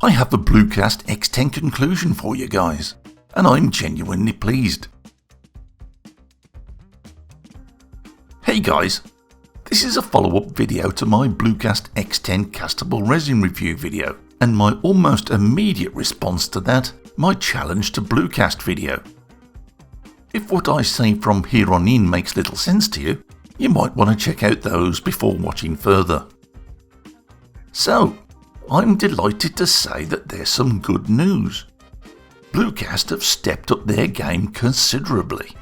I have a Bluecast X10 conclusion for you guys, and I'm genuinely pleased. Hey guys, this is a follow-up video to my Bluecast X10 Castable Resin review video, and my almost immediate response to that, my challenge to Bluecast video. If what I say from here on in makes little sense to you, you might want to check out those before watching further. So, I'm delighted to say that there's some good news. Bluecast have stepped up their game considerably.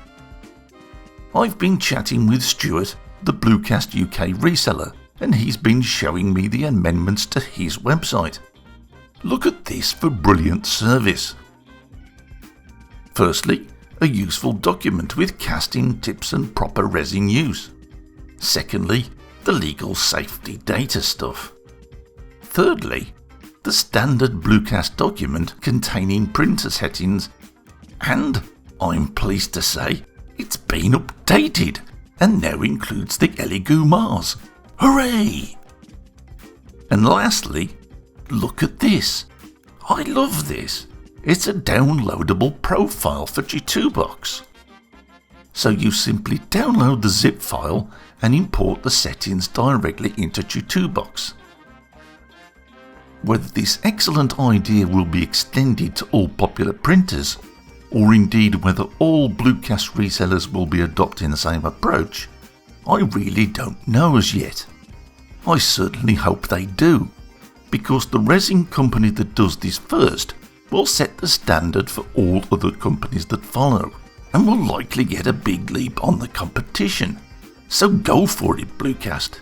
I've been chatting with Stuart, the Bluecast UK reseller, and he's been showing me the amendments to his website. Look at this for brilliant service. Firstly, a useful document with casting tips and proper resin use. Secondly, the legal safety data stuff. Thirdly, the standard Bluecast document containing printer settings, and I'm pleased to say it's been updated and now includes the Elegoo Mars. Hooray! And lastly, look at this. I love this. It's a downloadable profile for G2Box. So you simply download the zip file and import the settings directly into G2Box. Whether this excellent idea will be extended to all popular printers, or indeed whether all Bluecast resellers will be adopting the same approach, I really don't know as yet. I certainly hope they do, because the resin company that does this first will set the standard for all other companies that follow, and will likely get a big leap on the competition. So go for it, Bluecast.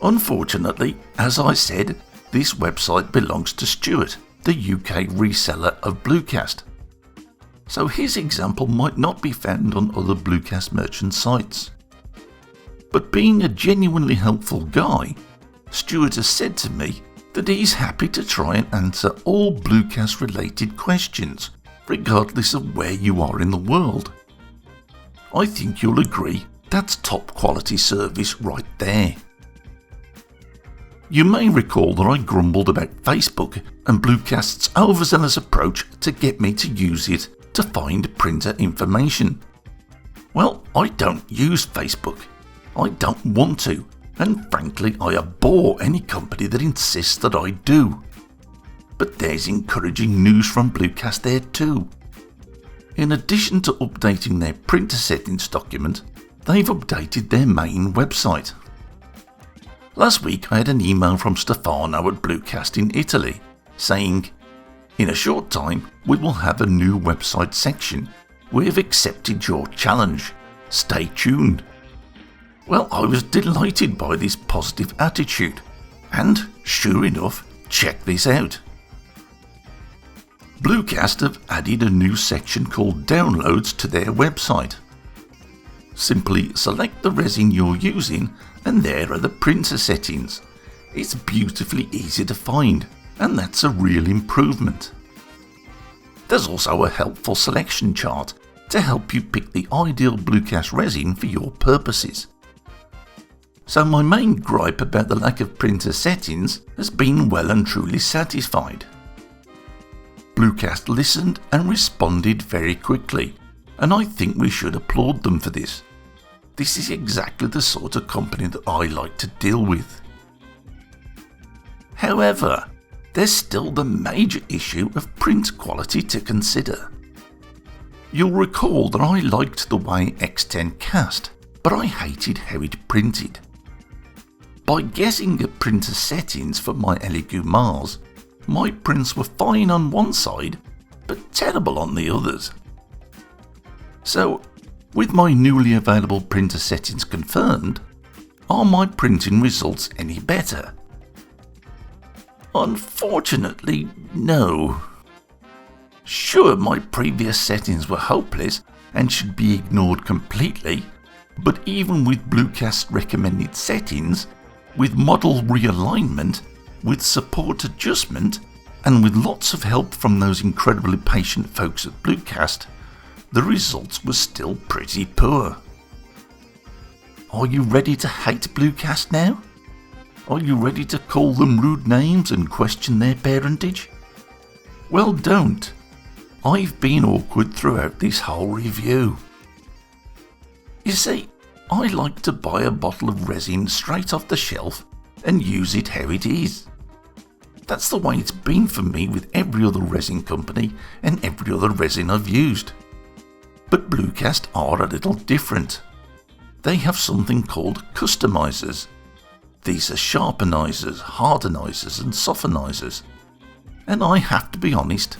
Unfortunately, as I said, this website belongs to Stuart, the UK reseller of Bluecast. So his example might not be found on other Bluecast merchant sites. But being a genuinely helpful guy, Stuart has said to me that he's happy to try and answer all Bluecast related questions, regardless of where you are in the world. I think you'll agree that's top quality service right there. You may recall that I grumbled about Facebook and Bluecast's overzealous approach to get me to use it to find printer information. Well, I don't use Facebook. I don't want to, and frankly I abhor any company that insists that I do. But there's encouraging news from Bluecast there too. In addition to updating their printer settings document, they've updated their main website. Last week I had an email from Stefano at Bluecast in Italy saying, "In a short time we will have a new website section. We have accepted your challenge. Stay tuned." Well, I was delighted by this positive attitude, and sure enough, check this out. Bluecast have added a new section called Downloads to their website. Simply select the resin you're using and there are the printer settings. It's beautifully easy to find, and that's a real improvement. There's also a helpful selection chart to help you pick the ideal Bluecast resin for your purposes. So my main gripe about the lack of printer settings has been well and truly satisfied. Bluecast listened and responded very quickly, and I think we should applaud them for this. This is exactly the sort of company that I like to deal with. However, there's still the major issue of print quality to consider. You'll recall that I liked the way X10 cast, but I hated how it printed. By guessing at printer settings for my Elegoo Mars, my prints were fine on one side, but terrible on the others. So, with my newly available printer settings confirmed, are my printing results any better? Unfortunately, no. Sure, my previous settings were hopeless and should be ignored completely, but even with Bluecast recommended settings, with model realignment, with support adjustment, and with lots of help from those incredibly patient folks at Bluecast, the results were still pretty poor. Are you ready to hate Bluecast now? Are you ready to call them rude names and question their parentage? Well, don't. I've been awkward throughout this whole review. You see, I like to buy a bottle of resin straight off the shelf and use it how it is. That's the way it's been for me with every other resin company and every other resin I've used. But Bluecast are a little different. They have something called customizers. These are sharpenizers, hardenizers and softenizers. And I have to be honest,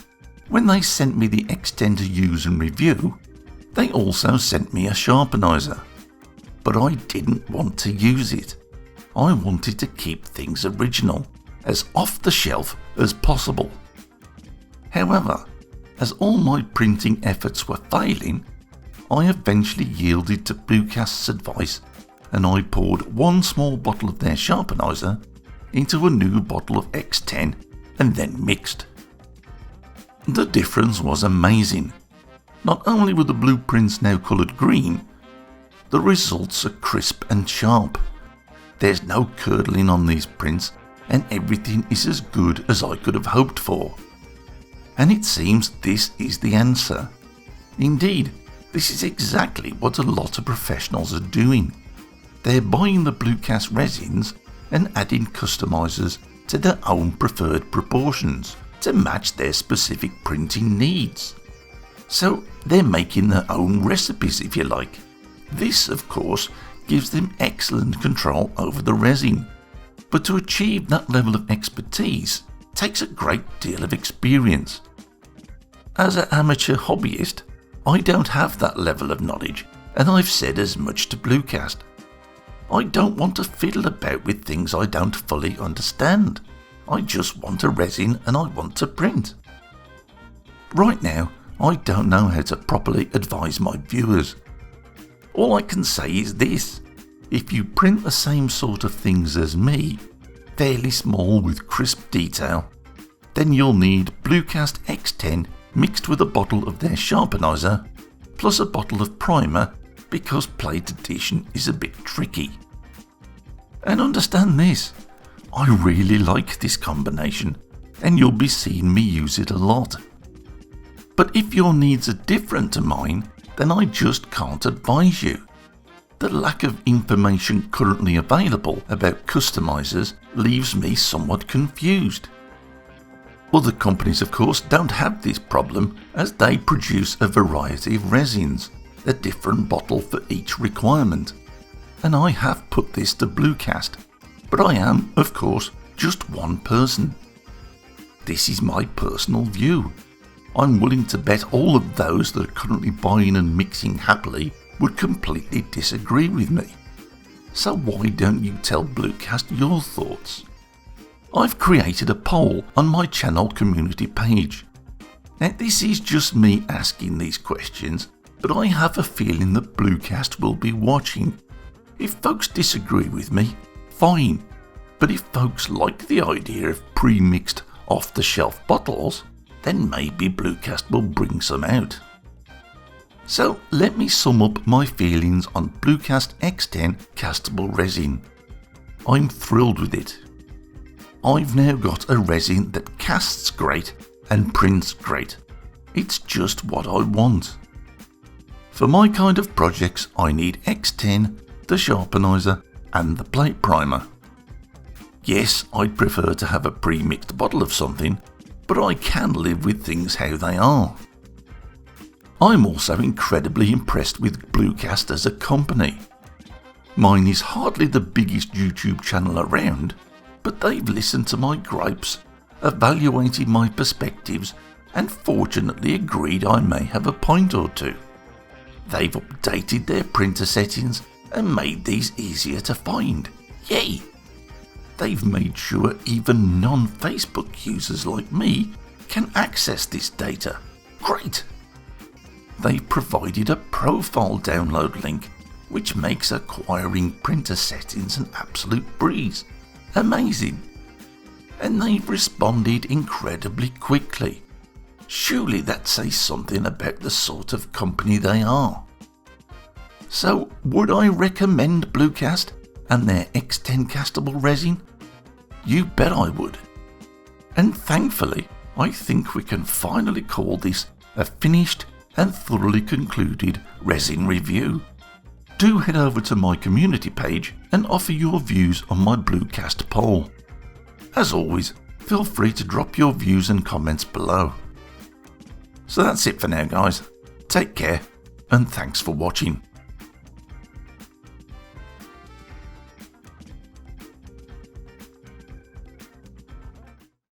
when they sent me the X10 to use and review, they also sent me a sharpenizer. But I didn't want to use it. I wanted to keep things original, as off the shelf as possible. However, as all my printing efforts were failing, I eventually yielded to Bluecast's advice and I poured one small bottle of their sharpenizer into a new bottle of X10 and then mixed. The difference was amazing. Not only were the blueprints now coloured green, the results are crisp and sharp. There's no curdling on these prints and everything is as good as I could have hoped for. And it seems this is the answer. Indeed, this is exactly what a lot of professionals are doing. They're buying the Bluecast resins and adding customizers to their own preferred proportions to match their specific printing needs. So they're making their own recipes, if you like. This, of course, gives them excellent control over the resin. But to achieve that level of expertise takes a great deal of experience. As an amateur hobbyist, I don't have that level of knowledge, and I've said as much to Bluecast. I don't want to fiddle about with things I don't fully understand. I just want a resin and I want to print. Right now, I don't know how to properly advise my viewers. All I can say is this: if you print the same sort of things as me, fairly small with crisp detail, then you'll need Bluecast X10 mixed with a bottle of their sharpenizer, plus a bottle of primer because plate addition is a bit tricky. And understand this, I really like this combination and you'll be seeing me use it a lot. But if your needs are different to mine, then I just can't advise you. The lack of information currently available about customizers leaves me somewhat confused. Other companies, of course, don't have this problem as they produce a variety of resins, a different bottle for each requirement. And I have put this to Bluecast, but I am, of course, just one person. This is my personal view. I'm willing to bet all of those that are currently buying and mixing happily would completely disagree with me. So why don't you tell Bluecast your thoughts? I've created a poll on my channel community page. Now this is just me asking these questions, but I have a feeling that Bluecast will be watching. If folks disagree with me, fine. But if folks like the idea of pre-mixed off-the-shelf bottles, then maybe Bluecast will bring some out. So let me sum up my feelings on Bluecast X10 Castable Resin. I'm thrilled with it. I've now got a resin that casts great and prints great. It's just what I want. For my kind of projects, I need X10, the sharpenizer and the plate primer. Yes, I'd prefer to have a pre-mixed bottle of something, but I can live with things how they are. I'm also incredibly impressed with Bluecast as a company. Mine is hardly the biggest YouTube channel around, but they've listened to my gripes, evaluated my perspectives, and fortunately agreed I may have a point or two. They've updated their printer settings and made these easier to find. Yay! They've made sure even non-Facebook users like me can access this data. Great! They've provided a profile download link, which makes acquiring printer settings an absolute breeze. Amazing! And they've responded incredibly quickly. Surely that says something about the sort of company they are. So, would I recommend Bluecast and their X10 Castable Resin? You bet I would. And thankfully, I think we can finally call this a finished and thoroughly concluded resin review. Do head over to my community page and offer your views on my Bluecast poll. As always, feel free to drop your views and comments below. So that's it for now, guys. Take care, and thanks for watching.